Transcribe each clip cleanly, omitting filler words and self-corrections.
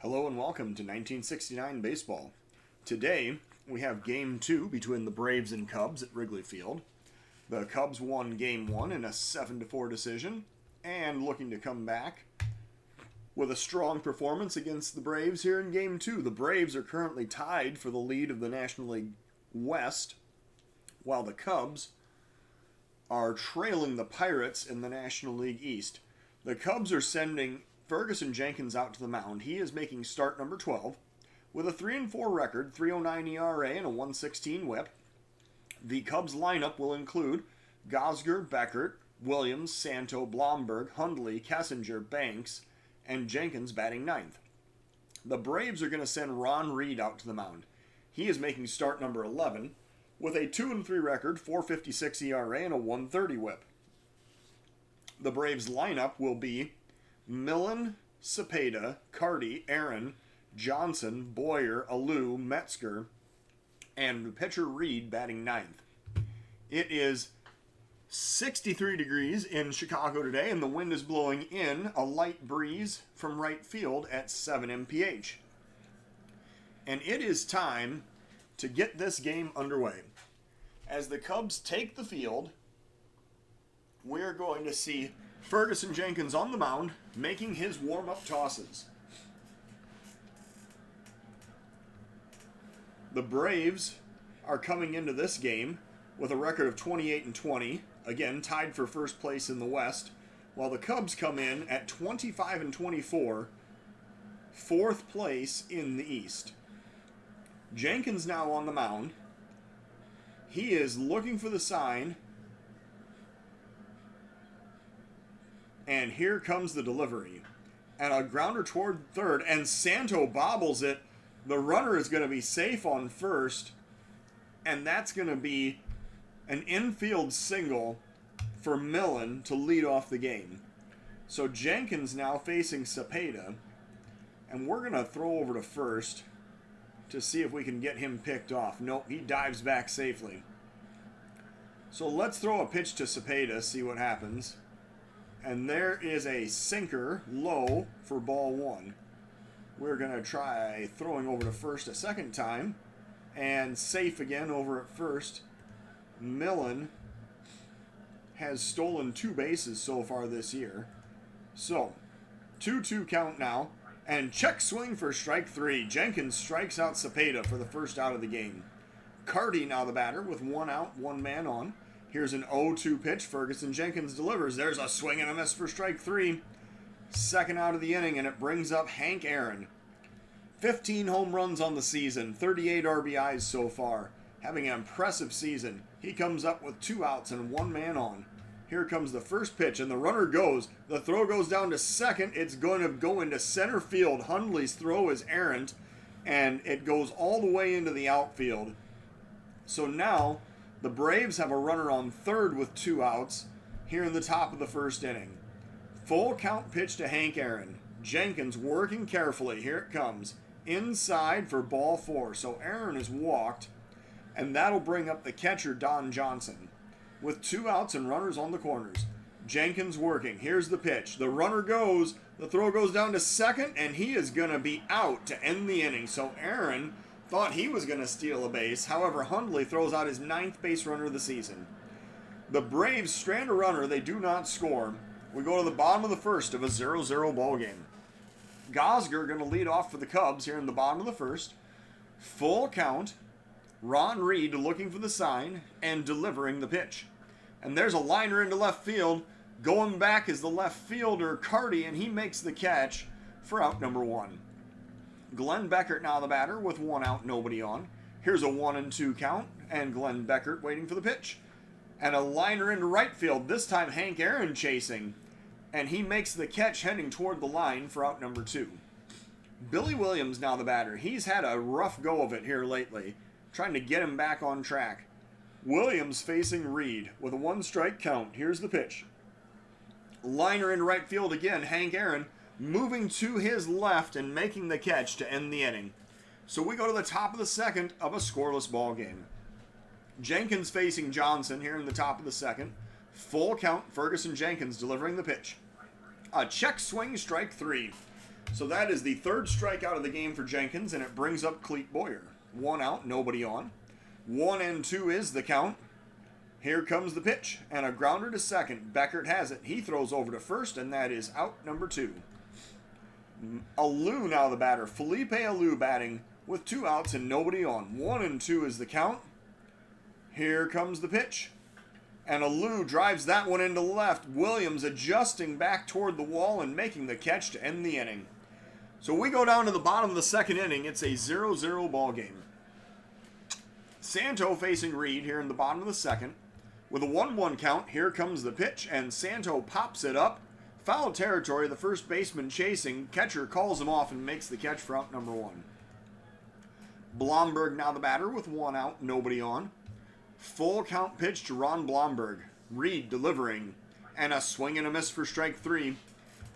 Hello and welcome to 1969 Baseball. Today, we have Game 2 between the Braves and Cubs at Wrigley Field. The Cubs won Game 1 in a 7-4 decision, and looking to come back with a strong performance against the Braves here in Game 2. The Braves are currently tied for the lead of the National League West, while the Cubs are trailing the Pirates in the National League East. The Cubs are sending Ferguson Jenkins out to the mound. He is making start number 12 with a 3-4 record, 3.09 ERA, and a 1.16 WHIP. The Cubs lineup will include Gosger, Beckert, Williams, Santo, Blomberg, Hundley, Kessinger, Banks, and Jenkins batting ninth. The Braves are going to send Ron Reed out to the mound. He is making start number 11 with a 2-3 record, 4.56 ERA, and a 1.30 WHIP. The Braves lineup will be Millen, Cepeda, Carty, Aaron, Johnson, Boyer, Alou, Metzger, and pitcher Reed batting ninth. It is 63 degrees in Chicago today, and the wind is blowing in a light breeze from right field at 7 mph. And it is time to get this game underway. As the Cubs take the field, we're going to see Ferguson Jenkins on the mound, making his warm-up tosses. The Braves are coming into this game with a record of 28-20, again tied for first place in the West, while the Cubs come in at 25-24, fourth place in the East. Jenkins now on the mound. He is looking for the sign. And here comes the delivery. And a grounder toward third, and Santo bobbles it. The runner is going to be safe on first, and that's going to be an infield single for Millen to lead off the game. So Jenkins now facing Cepeda, and we're going to throw over to first to see if we can get him picked off. Nope, he dives back safely. So let's throw a pitch to Cepeda, see what happens. And there is a sinker low for ball one. We're going to try throwing over to first a second time. And safe again over at first. Millen has stolen 2 bases so far this year. So, 2-2 count now. And check swing for strike 3. Jenkins strikes out Cepeda for the first out of the game. Carty now the batter with 1 out, 1 man on. Here's an 0-2 pitch. Ferguson Jenkins delivers. There's a swing and a miss for strike 3. Second out of the inning, and it brings up Hank Aaron. 15 home runs on the season, 38 RBIs so far. Having an impressive season. He comes up with 2 outs and 1 man on. Here comes the first pitch, and the runner goes. The throw goes down to second. It's going to go into center field. Hundley's throw is errant, and it goes all the way into the outfield. So now the Braves have a runner on third with 2 outs here in the top of the first inning. Full count pitch to Hank Aaron. Jenkins working carefully. Here it comes. Inside for ball 4. So Aaron is walked, and that'll bring up the catcher, Don Johnson. With 2 outs and runners on the corners. Jenkins working. Here's the pitch. The runner goes. The throw goes down to second, and he is going to be out to end the inning. So Aaron thought he was going to steal a base. However, Hundley throws out his 9th base runner of the season. The Braves strand a runner. They do not score. We go to the bottom of the first of a 0-0 ball game. Gosger going to lead off for the Cubs here in the bottom of the first. Full count. Ron Reed looking for the sign and delivering the pitch. And there's a liner into left field. Going back is the left fielder, Carty, and he makes the catch for out number 1. Glenn Beckert now the batter with 1 out, nobody on. Here's a 1-2 count, and Glenn Beckert waiting for the pitch. And a liner into right field, this time Hank Aaron chasing. And he makes the catch heading toward the line for out number 2. Billy Williams now the batter. He's had a rough go of it here lately, trying to get him back on track. Williams facing Reed with a 1-strike count. Here's the pitch. Liner in right field again, Hank Aaron moving to his left and making the catch to end the inning. So we go to the top of the second of a scoreless ball game. Jenkins facing Johnson here in the top of the second. Full count, Ferguson Jenkins delivering the pitch. A check swing, strike 3. So that is the third strikeout of the game for Jenkins, and it brings up Clete Boyer. 1 out, nobody on. 1-2 is the count. Here comes the pitch, and a grounder to second. Beckert has it. He throws over to first, and that is out number 2. Alou now the batter. Felipe Alou batting with 2 outs and nobody on. 1-2 is the count. Here comes the pitch. And Alou drives that one into left. Williams adjusting back toward the wall and making the catch to end the inning. So we go down to the bottom of the second inning. It's a 0-0 ball game. Santo facing Reed here in the bottom of the second. With a 1-1 count, here comes the pitch, and Santo pops it up. Foul territory, the first baseman chasing. Catcher calls him off and makes the catch for out number 1. Blomberg now the batter with 1 out, nobody on. Full count pitch to Ron Blomberg. Reed delivering. And a swing and a miss for strike 3.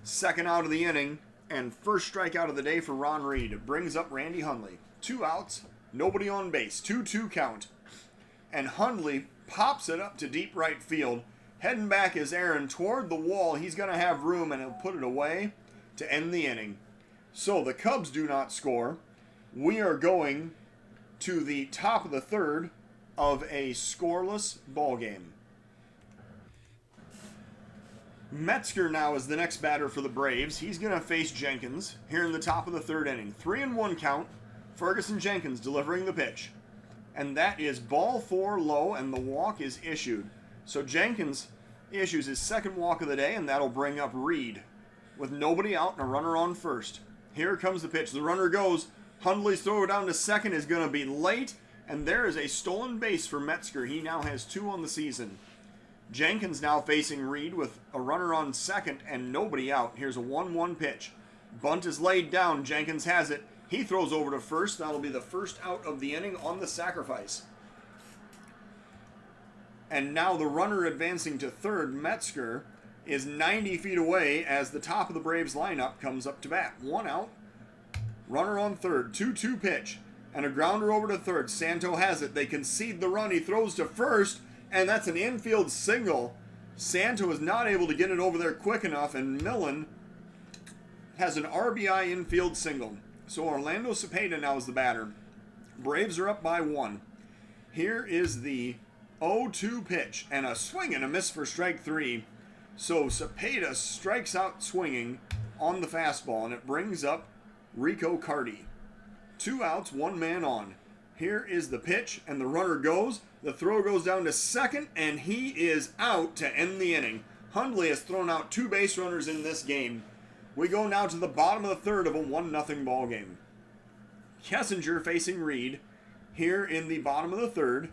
Second out of the inning, and first strikeout of the day for Ron Reed. It brings up Randy Hundley. 2 outs, nobody on base. 2-2 count. And Hundley pops it up to deep right field. Heading back is Aaron toward the wall. He's going to have room, and he'll put it away to end the inning. So the Cubs do not score. We are going to the top of the third of a scoreless ball game. Metzger now is the next batter for the Braves. He's going to face Jenkins here in the top of the third inning. 3-1 count. Ferguson Jenkins delivering the pitch. And that is ball 4 low, and the walk is issued. So Jenkins issues his second walk of the day, and that'll bring up Reed with nobody out and a runner on first. Here comes the pitch. The runner goes. Hundley's throw down to second is going to be late, and there is a stolen base for Metzger. He now has 2 on the season. Jenkins now facing Reed with a runner on second and nobody out. Here's a 1-1 pitch. Bunt is laid down. Jenkins has it. He throws over to first. That'll be the first out of the inning on the sacrifice. And now the runner advancing to third, Metzger, is 90 feet away as the top of the Braves lineup comes up to bat. 1 out. Runner on third. 2-2 pitch. And a grounder over to third. Santo has it. They concede the run. He throws to first. And that's an infield single. Santo is not able to get it over there quick enough. And Millen has an RBI infield single. So Orlando Cepeda now is the batter. Braves are up by 1. Here is the 0-2 pitch. And a swing and a miss for strike 3. So Cepeda strikes out swinging on the fastball. And it brings up Rico Carty. 2 outs, 1 man on. Here is the pitch, and the runner goes. The throw goes down to second, and he is out to end the inning. Hundley has thrown out 2 base runners in this game. We go now to the bottom of the third of a 1-0 ball game. Kessinger facing Reed here in the bottom of the third.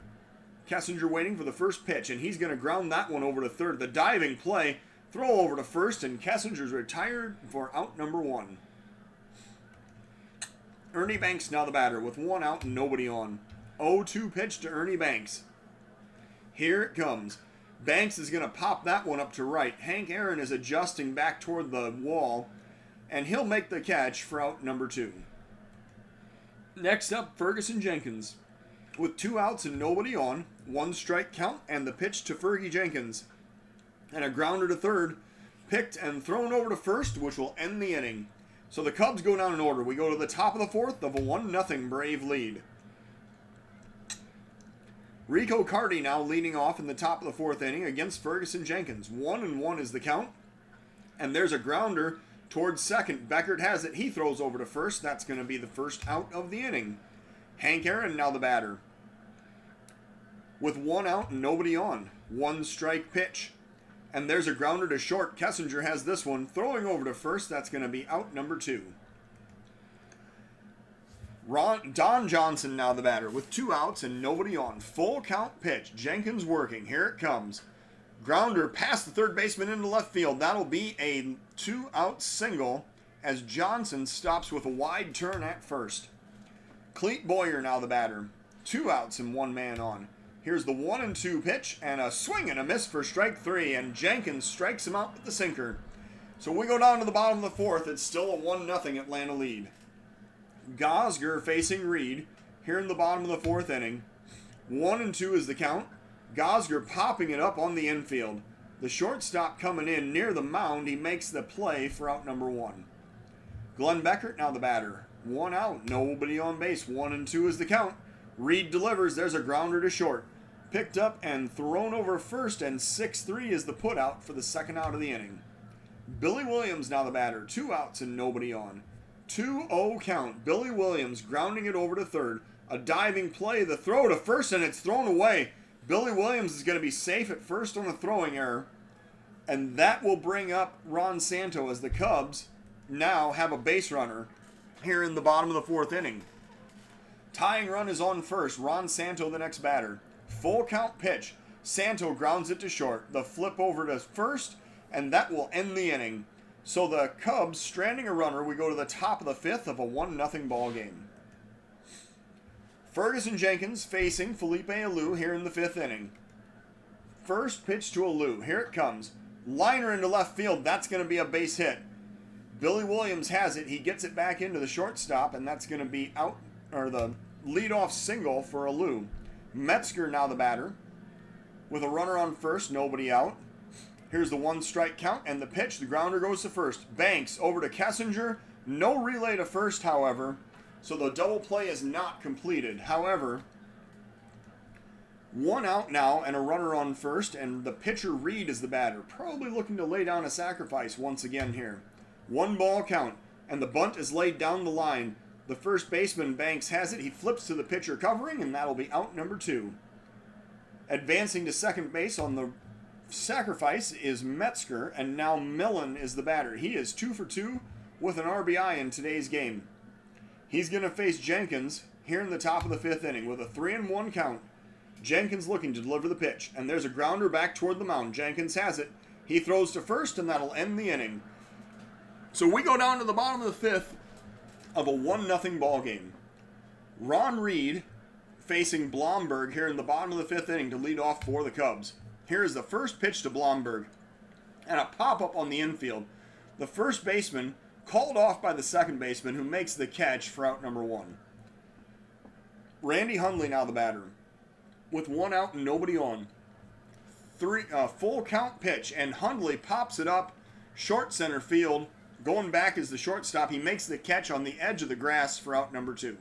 Kessinger waiting for the first pitch, and he's going to ground that one over to third. The diving play, throw over to first, and Kessinger's retired for out number 1. Ernie Banks now the batter with 1 out and nobody on. 0-2 pitch to Ernie Banks. Here it comes. Banks is going to pop that one up to right. Hank Aaron is adjusting back toward the wall, and he'll make the catch for out number 2. Next up, Ferguson Jenkins with 2 outs and nobody on. 1 strike count, and the pitch to Fergie Jenkins. And a grounder to third, picked and thrown over to first, which will end the inning. So the Cubs go down in order. We go to the top of the fourth of a 1-0 Brave lead. Rico Carty now leading off in the top of the fourth inning against Ferguson Jenkins. 1-1 is the count. And there's a grounder towards second. Beckert has it. He throws over to first. That's going to be the first out of the inning. Hank Aaron now the batter. With 1 out and nobody on. 1 strike pitch. And there's a grounder to short. Kessinger has this one. Throwing over to first. That's going to be out number 2. Don Johnson now the batter with 2 outs and nobody on. Full count pitch. Jenkins working. Here it comes. Grounder past the third baseman into left field. That'll be a 2-out single as Johnson stops with a wide turn at first. Clete Boyer now the batter. 2 outs and 1 man on. Here's the 1-2 pitch, and a swing and a miss for strike 3, and Jenkins strikes him out with the sinker. So we go down to the bottom of the fourth. It's still a 1-0 Atlanta lead. Gosger facing Reed here in the bottom of the fourth inning. 1-2 is the count. Gosger popping it up on the infield. The shortstop coming in near the mound. He makes the play for out number 1. Glenn Beckert now the batter. 1 out, nobody on base. 1-2 is the count. Reed delivers. There's a grounder to short. Picked up and thrown over first, and 6-3 is the putout for the second out of the inning. Billy Williams now the batter. 2 outs and nobody on. 2-0 count. Billy Williams grounding it over to third. A diving play. The throw to first, and it's thrown away. Billy Williams is going to be safe at first on a throwing error. And that will bring up Ron Santo as the Cubs now have a base runner here in the bottom of the fourth inning. Tying run is on first. Ron Santo the next batter. Full count pitch. Santo grounds it to short. The flip over to first, and that will end the inning. So the Cubs stranding a runner. We go to the top of the fifth of a 1-0 ball game. Ferguson Jenkins facing Felipe Alou here in the fifth inning. First pitch to Alou. Here it comes. Liner into left field. That's going to be a base hit. Billy Williams has it. He gets it back into the shortstop, and that's going to be out, or the leadoff single for Alou. Metzger now the batter. With a runner on first, nobody out. Here's the 1-strike count and the pitch. The grounder goes to first. Banks over to Kessinger. No relay to first, however. So the double play is not completed. However, 1 out now and a runner on first, and the pitcher Reed is the batter. Probably looking to lay down a sacrifice once again here. 1 ball count, and the bunt is laid down the line. The first baseman, Banks, has it. He flips to the pitcher covering, and that'll be out number 2. Advancing to second base on the sacrifice is Metzger, and now Millen is the batter. He is 2 for 2 with an RBI in today's game. He's going to face Jenkins here in the top of the fifth inning with a 3-1 count. Jenkins looking to deliver the pitch, and there's a grounder back toward the mound. Jenkins has it. He throws to first, and that'll end the inning. So we go down to the bottom of the fifth of a 1-0 ball game. Ron Reed facing Blomberg here in the bottom of the fifth inning to lead off for the Cubs. Here is the first pitch to Blomberg, and a pop-up on the infield. The first baseman called off by the second baseman, who makes the catch for out number 1. Randy Hundley now the batter. With 1 out and nobody on. Full count pitch, and Hundley pops it up short center field. Going back is the shortstop. He makes the catch on the edge of the grass for out number 2.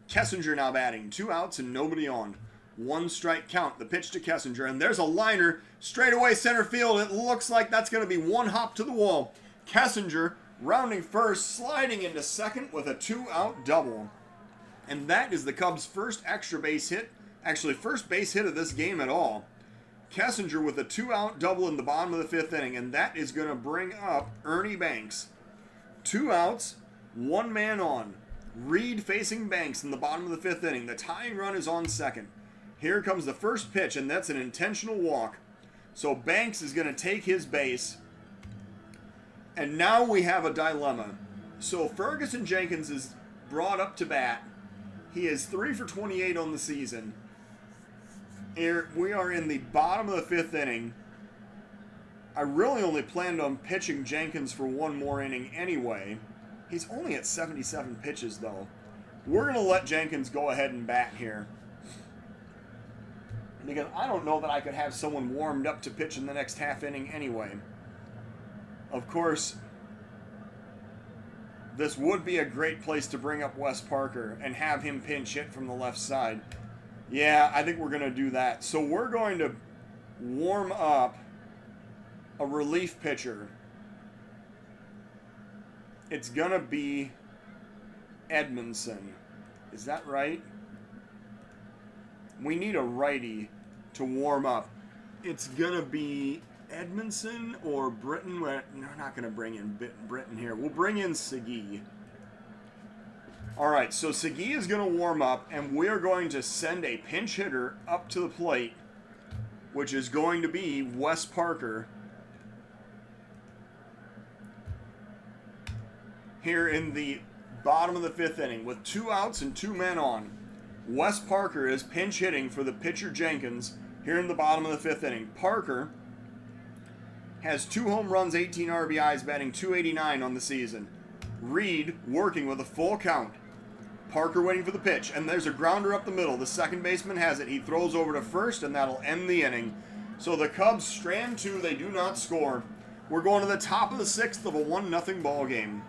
Kessinger now batting. 2 outs and nobody on. 1-strike count. The pitch to Kessinger, and there's a liner straight away center field. It looks like that's going to be 1 hop to the wall. Kessinger rounding first, sliding into second with a 2-out double. And that is the Cubs' first extra base hit. Actually, first base hit of this game at all. Kessinger with a 2-out double in the bottom of the fifth inning, and that is going to bring up Ernie Banks. 2 outs, 1 man on. Reed facing Banks in the bottom of the fifth inning. The tying run is on second. Here comes the first pitch, and that's an intentional walk. So Banks is going to take his base. And now we have a dilemma. So Ferguson Jenkins is brought up to bat. He is 3 for 28 on the season. Here we are in the bottom of the fifth inning. I really only planned on pitching Jenkins for 1 more inning anyway. He's only at 77 pitches, though. We're going to let Jenkins go ahead and bat here. Because I don't know that I could have someone warmed up to pitch in the next half inning anyway. Of course, this would be a great place to bring up Wes Parker and have him pinch hit from the left side. Yeah, I think we're going to do that. So we're going to warm up a relief pitcher. It's going to be Edmondson. Is that right? We need a righty to warm up. It's going to be Edmondson or Britton. We're not going to bring in Britton here. We'll bring in Segui. All right, so Segui is going to warm up, and we're going to send a pinch hitter up to the plate, which is going to be Wes Parker. Here in the bottom of the fifth inning with 2 outs and 2 men on. Wes Parker is pinch hitting for the pitcher Jenkins here in the bottom of the fifth inning. Parker has 2 home runs, 18 RBIs, batting .289 on the season. Reed working with a full count. Parker waiting for the pitch, and there's a grounder up the middle. The second baseman has it. He throws over to first, and that'll end the inning. So the Cubs strand 2. They do not score. We're going to the top of the 6th of a 1-0 ball game.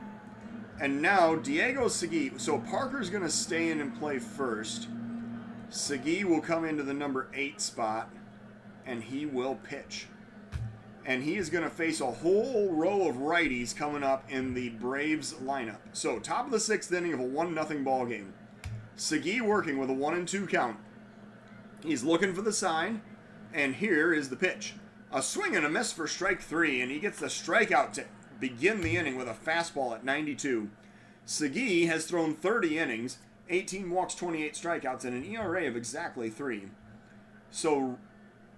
And now Diego Segui. So Parker's going to stay in and play first. Segui will come into the number 8 spot, and he will pitch. And he is going to face a whole row of righties coming up in the Braves lineup. So top of the 6th inning of a 1-0 ball game. Segui working with a 1-2 count. He's looking for the sign, and here is the pitch. A swing and a miss for strike 3, and he gets the strikeout to begin the inning with a fastball at 92. Segui has thrown 30 innings, 18 walks, 28 strikeouts, and an ERA of exactly 3. So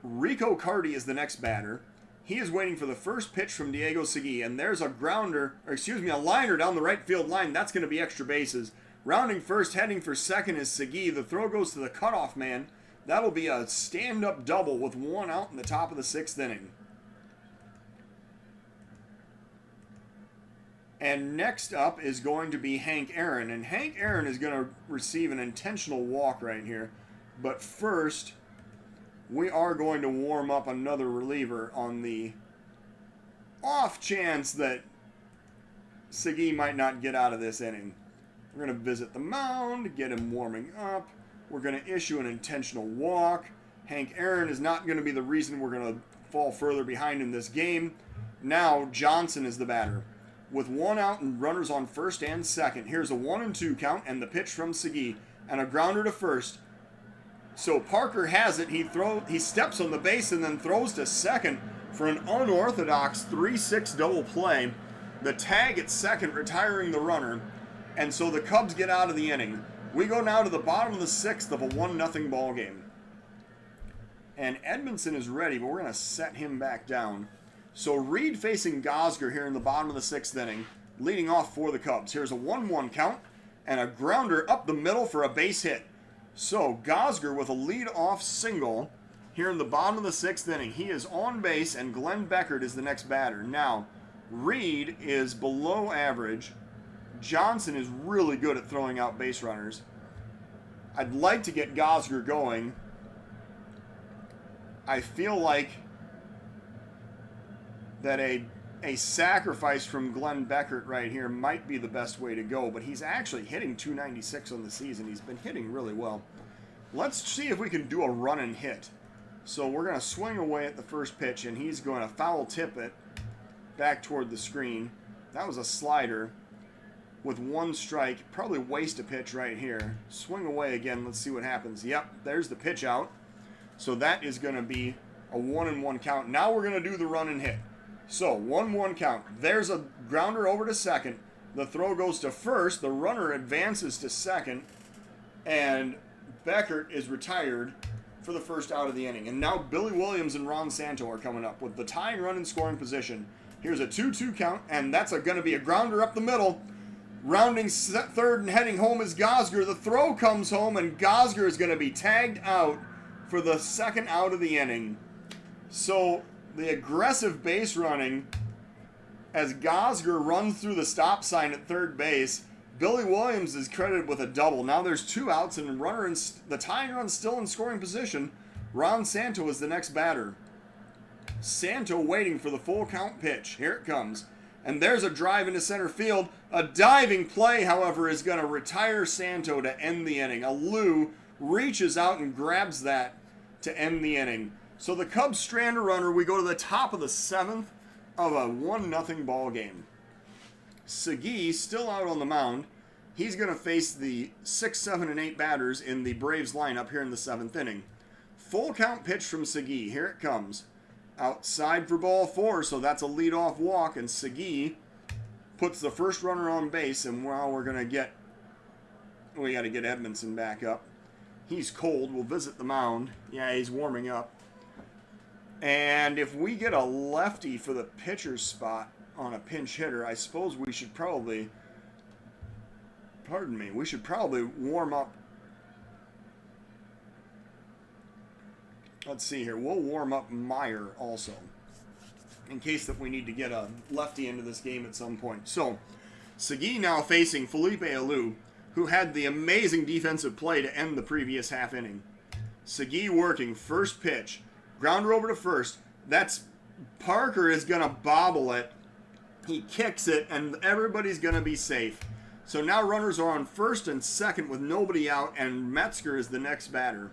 Rico Carty is the next batter. He is waiting for the first pitch from Diego Segui, and there's a a liner down the right field line. That's going to be extra bases. Rounding first, heading for second is Segui. The throw goes to the cutoff man. That'll be a stand-up double with 1 out in the top of the 6th inning. And next up is going to be Hank Aaron. And Hank Aaron is going to receive an intentional walk right here. But first, we are going to warm up another reliever on the off chance that Segui might not get out of this inning. We're going to visit the mound, get him warming up. We're going to issue an intentional walk. Hank Aaron is not going to be the reason we're going to fall further behind in this game. Now Johnson is the batter. With 1 out and runners on first and second, here's a 1-2 count and the pitch from Segui. And a grounder to first. So Parker has it. He steps on the base and then throws to second for an unorthodox 3-6 double play. The tag at second, retiring the runner. And so the Cubs get out of the inning. We go now to the bottom of the 6th of a 1-0 ball game. And Edmondson is ready, but we're going to set him back down. So Reed facing Gosger here in the bottom of the 6th inning, leading off for the Cubs. Here's a 1-1 count and a grounder up the middle for a base hit. So Gosger with a lead-off single here in the bottom of the 6th inning. He is on base, and Glenn Beckert is the next batter. Now, Reed is below average. Johnson is really good at throwing out base runners. I'd like to get Gosger going. I feel like that a sacrifice from Glenn Beckert right here might be the best way to go, but he's actually hitting .296 on the season. He's been hitting really well. Let's see if we can do a run and hit. So we're going to swing away at the first pitch, and he's going to foul tip it back toward the screen. That was a slider with 1 strike. Probably waste a pitch right here. Swing away again. Let's see what happens. Yep, there's the pitch out. So that is going to be a 1-1 count. Now we're going to do the run and hit. So 1-1 count. There's a grounder over to second. The throw goes to first. The runner advances to second. And Beckert is retired for the first out of the inning. And now Billy Williams and Ron Santo are coming up with the tying run in scoring position. Here's a 2-2 count, and that's going to be a grounder up the middle. Rounding third and heading home is Gosger. The throw comes home, and Gosger is going to be tagged out for the second out of the inning. So the aggressive base running as Gosger runs through the stop sign at third base. Billy Williams is credited with a double. Now there's 2 outs and the tying run's still in scoring position. Ron Santo is the next batter. Santo waiting for the full count pitch. Here it comes. And there's a drive into center field. A diving play, however, is going to retire Santo to end the inning. Alou reaches out and grabs that to end the inning. So the Cubs strand a runner. We go to the top of the 7th of a 1-0 ball game. Segui still out on the mound. He's going to face the 6, 7, and 8 batters in the Braves lineup here in the 7th inning. Full count pitch from Segui. Here it comes. Outside for ball 4, so that's a leadoff walk, and Segui puts the first runner on base, and well, we got to get Edmondson back up. He's cold. We'll visit the mound. Yeah, he's warming up. And if we get a lefty for the pitcher's spot on a pinch hitter, I suppose we should probably, we should probably warm up. Let's see here. We'll warm up Meyer also, in case that we need to get a lefty into this game at some point. So, Segui now facing Felipe Alou, who had the amazing defensive play to end the previous half inning. Segui working, first pitch, grounder over to first. That's Parker is going to bobble it. He kicks it, and everybody's going to be safe. So now runners are on first and second with nobody out, and Metzger is the next batter.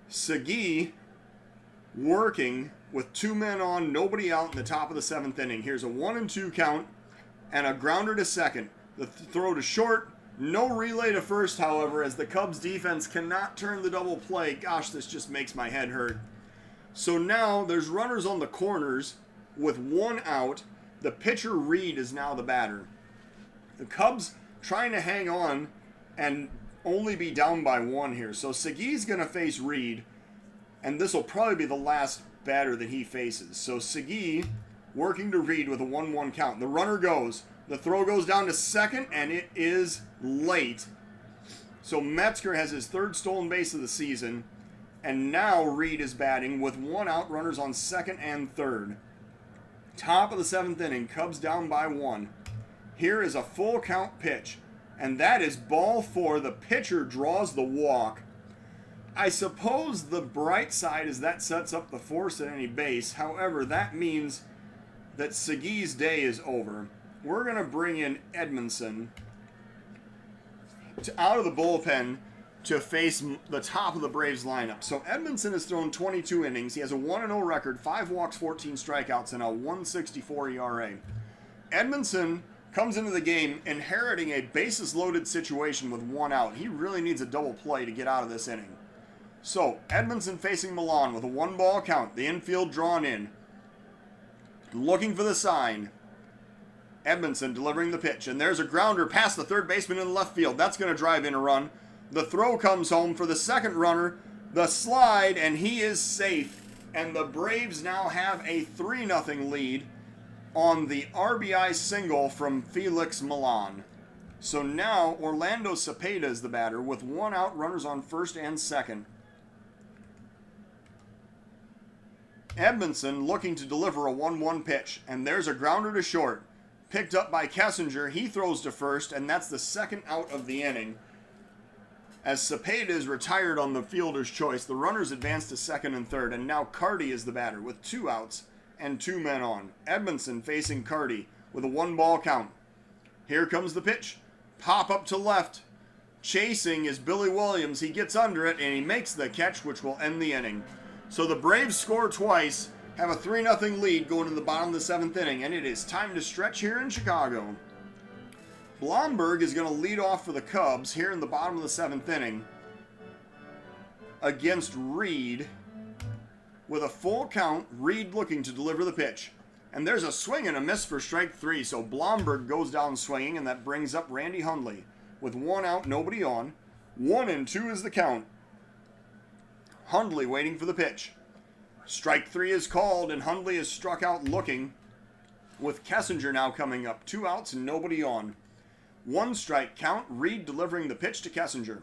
Segui working with 2 men on, nobody out in the top of the 7th inning. Here's a 1-2 count and a grounder to second. The throw to short. No relay to first, however, as the Cubs defense cannot turn the double play. Gosh, this just makes my head hurt. So now there's runners on the corners with 1 out. The pitcher, Reed, is now the batter. The Cubs trying to hang on and only be down by 1 here. So Segui's going to face Reed, and this will probably be the last batter that he faces. So Segui working to Reed with a 1-1 count. The runner goes. The throw goes down to second, and it is late. So Metzger has his 3rd stolen base of the season, and now Reed is batting with 1 out, runners on second and third. Top of the 7th inning, Cubs down by 1. Here is a full count pitch, and that is ball 4. The pitcher draws the walk. I suppose the bright side is that sets up the force at any base. However, that means that Segui's day is over. We're going to bring in Edmondson out of the bullpen to face the top of the Braves lineup. So Edmondson has thrown 22 innings. He has a 1-0 record, 5 walks, 14 strikeouts, and a 1.64 ERA. Edmondson comes into the game inheriting a bases-loaded situation with 1 out. He really needs a double play to get out of this inning. So Edmondson facing Milan with a 1-ball count. The infield drawn in. Looking for the sign. Edmondson delivering the pitch. And there's a grounder past the third baseman in the left field. That's going to drive in a run. The throw comes home for the second runner. The slide, and he is safe. And the Braves now have a 3-0 lead on the RBI single from Felix Milan. So now Orlando Cepeda is the batter with 1 out, runners on first and second. Edmondson looking to deliver a 1-1 pitch, and there's a grounder to short. Picked up by Kessinger. He throws to first, and that's the 2nd out of the inning. As Cepeda is retired on the fielder's choice, the runners advance to second and third, and now Carty is the batter with 2 outs and 2 men on. Edmondson facing Carty with a 1-ball count. Here comes the pitch. Pop up to left. Chasing is Billy Williams. He gets under it, and he makes the catch, which will end the inning. So the Braves score twice, have a 3-0 lead going to the bottom of the 7th inning, and it is time to stretch here in Chicago. Blomberg is going to lead off for the Cubs here in the bottom of the 7th inning against Reed. With a full count, Reed looking to deliver the pitch. And there's a swing and a miss for strike 3, so Blomberg goes down swinging, and that brings up Randy Hundley. With 1 out, nobody on. 1-2 is the count. Hundley waiting for the pitch. Strike 3 is called, and Hundley is struck out looking, with Kessinger now coming up. 2 outs and nobody on. 1 strike count, Reed delivering the pitch to Kessinger.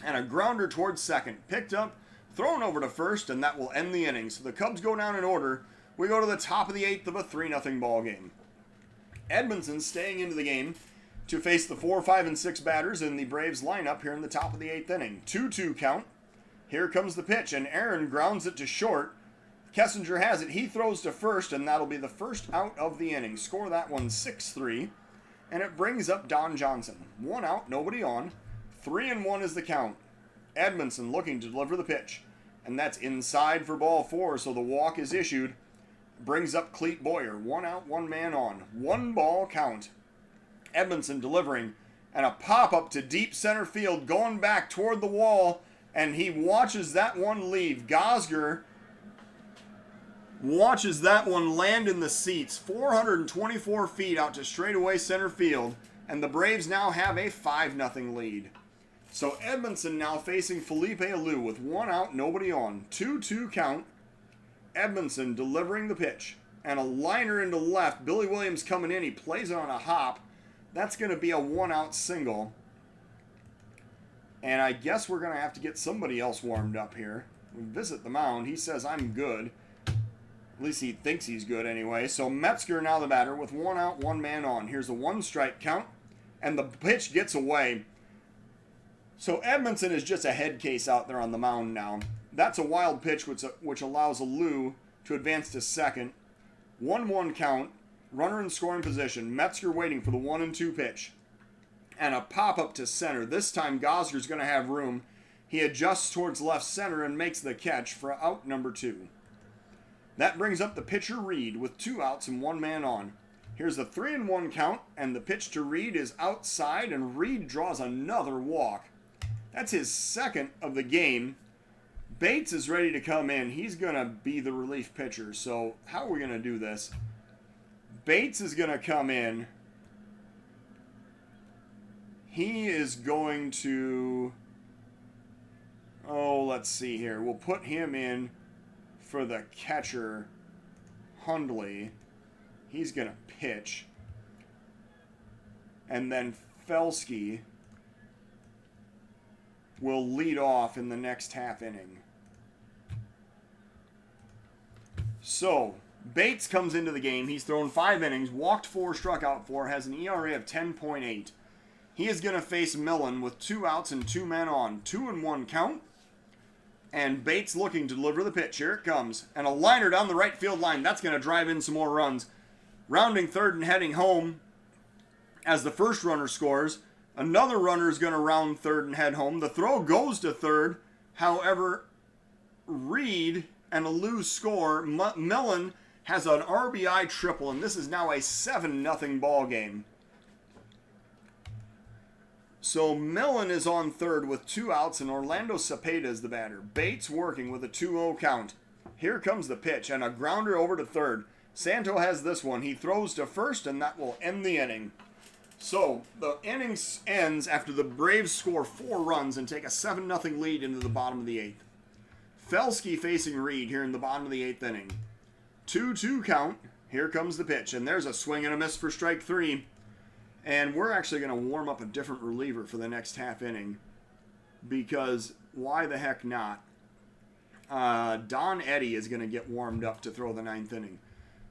And a grounder towards second. Picked up, thrown over to first, and that will end the inning. So the Cubs go down in order. We go to the top of the 8th of a 3-0 ball game. Edmondson staying into the game to face the 4, 5, and 6 batters in the Braves lineup here in the top of the 8th inning. 2-2 count. Here comes the pitch, and Aaron grounds it to short. Kessinger has it. He throws to first, and that'll be the first out of the inning. Score that one 6-3, and it brings up Don Johnson. 1 out, nobody on. 3-1 is the count. Edmondson looking to deliver the pitch, and that's inside for ball 4, so the walk is issued. Brings up Clete Boyer. 1 out, 1 man on. 1-ball count. Edmondson delivering, and a pop-up to deep center field, going back toward the wall, and he watches that one leave. Gosger watches that one land in the seats. 424 feet out to straightaway center field, and the Braves now have a 5-0 lead. So Edmondson now facing Felipe Alou with 1 out, nobody on. 2-2 count. Edmondson delivering the pitch, and a liner into left. Billy Williams coming in. He plays it on a hop. That's going to be a 1-out single. And I guess we're going to have to get somebody else warmed up here. We visit the mound. He says, I'm good. At least he thinks he's good anyway. So Metzger now the batter with 1 out, 1 man on. Here's a 1-strike count, and the pitch gets away. So Edmondson is just a head case out there on the mound now. That's a wild pitch which allows Alou to advance to second. 1-1 count. Runner in scoring position. Metzger waiting for the 1-2 pitch. And a pop-up to center. This time Gosger's going to have room. He adjusts towards left center and makes the catch for out number 2. That brings up the pitcher Reed with 2 outs and 1 man on. Here's the 3-1 count, and the pitch to Reed is outside, and Reed draws another walk. That's his second of the game. Bates is ready to come in. He's going to be the relief pitcher. So how are we going to do this? Bates is going to come in. He is going to... Oh, let's see here. We'll put him in for the catcher, Hundley. He's going to pitch. And then Felsky will lead off in the next half inning. So, Bates comes into the game. He's thrown 5 innings, walked 4, struck out 4, has an ERA of 10.8. He is going to face Millen with 2 outs and 2 men on. 2-1 count. And Bates looking to deliver the pitch. Here it comes. And a liner down the right field line. That's going to drive in some more runs. Rounding third and heading home as the first runner scores. Another runner is going to round third and head home. The throw goes to third. However, Reed and a loose score. Millen has an RBI triple, and this is now a 7-0 ball game. So Millen is on third with 2 outs, and Orlando Cepeda is the batter. Bates working with a 2-0 count. Here comes the pitch, and a grounder over to third. Santo has this one. He throws to first, and that will end the inning. So the inning ends after the Braves score 4 runs and take a 7-0 lead into the bottom of the 8th. Felsky facing Reed here in the bottom of the 8th inning. 2-2 count. Here comes the pitch, and there's a swing and a miss for strike 3. And we're actually going to warm up a different reliever for the next half inning, because why the heck not? Don Eddy is going to get warmed up to throw the 9th inning.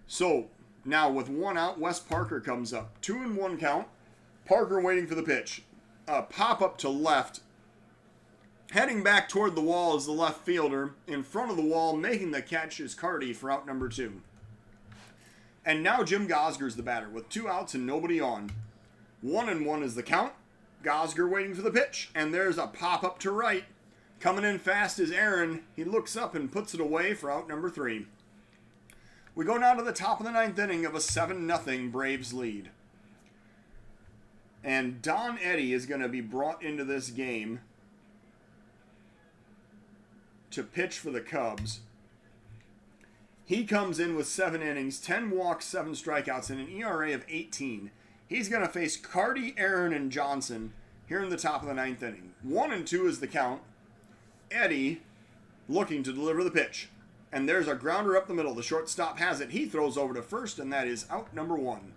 So now with 1 out, Wes Parker comes up. 2-1 count. Parker waiting for the pitch. Pop up to left. Heading back toward the wall is the left fielder. In front of the wall, making the catch is Carty for out number 2. And now Jim Gosger's the batter with 2 outs and nobody on. 1-1 is the count. Gosger waiting for the pitch. And there's a pop up to right. Coming in fast is Aaron. He looks up and puts it away for out number 3. We go now to the top of the 9th inning of a 7-0 Braves lead. And Don Eddy is going to be brought into this game to pitch for the Cubs. He comes in with 7 innings, 10 walks, 7 strikeouts, and an ERA of 18. He's going to face Carty, Aaron, and Johnson here in the top of the 9th inning. 1-2 is the count. Eddy looking to deliver the pitch. And there's a grounder up the middle. The shortstop has it. He throws over to first, and that is out number 1.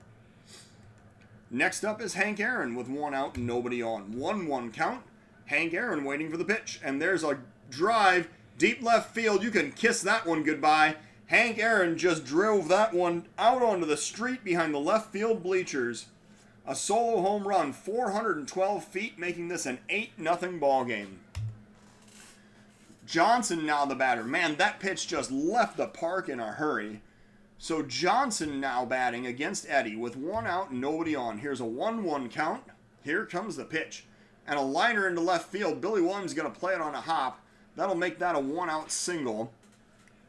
Next up is Hank Aaron with 1 out and nobody on. 1-1 count. Hank Aaron waiting for the pitch. And there's a drive. Deep left field. You can kiss that one goodbye. Hank Aaron just drove that one out onto the street behind the left field bleachers. A solo home run, 412 feet, making this an 8-0 ball game. Johnson now the batter. Man, that pitch just left the park in a hurry. So Johnson now batting against Eddy with 1 out and nobody on. Here's a 1-1 count. Here comes the pitch. And a liner into left field. Billy Williams is going to play it on a hop. That'll make that a 1-out single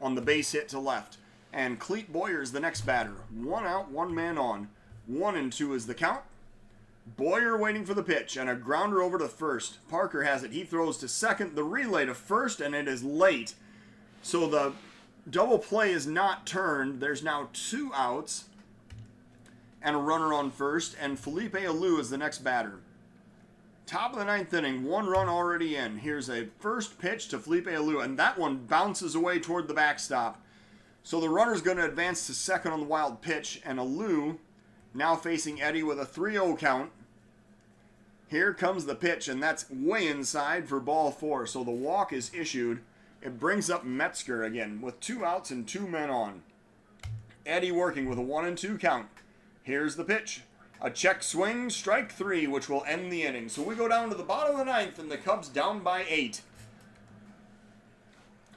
on the base hit to left. And Clete Boyer is the next batter. 1 out, 1 man on. 1-2 is the count. Boyer waiting for the pitch, and a grounder over to first. Parker has it. He throws to second. The relay to first, and it is late. So the double play is not turned. There's now 2 outs and a runner on first, and Felipe Alou is the next batter. Top of the 9th inning, 1 run already in. Here's a first pitch to Felipe Alou, and that one bounces away toward the backstop. So the runner's going to advance to second on the wild pitch, and Alou now facing Eddy with a 3-0 count. Here comes the pitch, and that's way inside for ball 4. So the walk is issued. It brings up Metzger again with 2 outs and 2 men on. Eddy working with a 1-2 count. Here's the pitch. A check swing, strike 3, which will end the inning. So we go down to the bottom of the 9th, and the Cubs down by 8.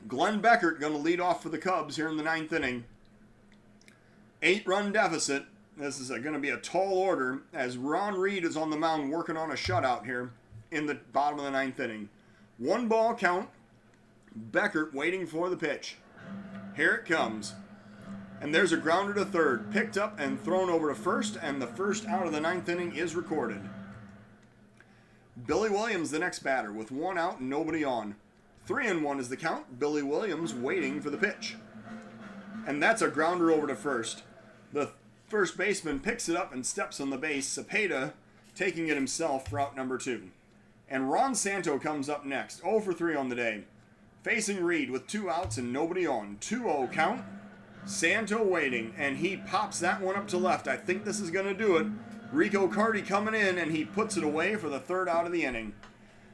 Glenn Beckert going to lead off for the Cubs here in the 9th inning. 8-run deficit. This is going to be a tall order as Ron Reed is on the mound working on a shutout here in the bottom of the 9th inning. 1 ball count. Beckert waiting for the pitch. Here it comes. And there's a grounder to third. Picked up and thrown over to first, and the first out of the 9th inning is recorded. Billy Williams, the next batter, with 1 out and nobody on. 3-1 is the count. Billy Williams waiting for the pitch. And that's a grounder over to first. The first baseman picks it up and steps on the base. Cepeda taking it himself for out number 2. And Ron Santo comes up next. 0 for 3 on the day. Facing Reed with 2 outs and nobody on. 2-0 count. Santo waiting, and he pops that one up to left. I think this is going to do it. Rico Carty coming in, and he puts it away for the 3rd out of the inning.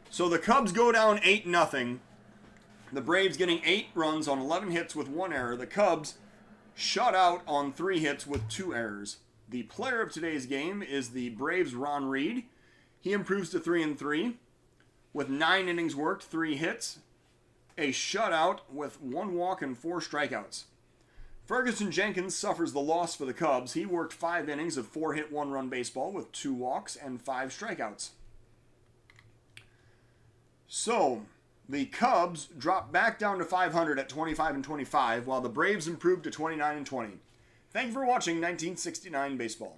So the Cubs go down 8-0. The Braves getting 8 runs on 11 hits with 1 error. The Cubs shut out on 3 hits with 2 errors. The player of today's game is the Braves' Ron Reed. He improves to 3-3 with 9 innings worked, 3 hits, a shutout with 1 walk and 4 strikeouts. Ferguson Jenkins suffers the loss for the Cubs. He worked 5 innings of 4-hit, 1-run baseball with 2 walks and 5 strikeouts. So, the Cubs drop back down to 500 at 25-25, while the Braves improved to 29-20. Thank you for watching 1969 Baseball.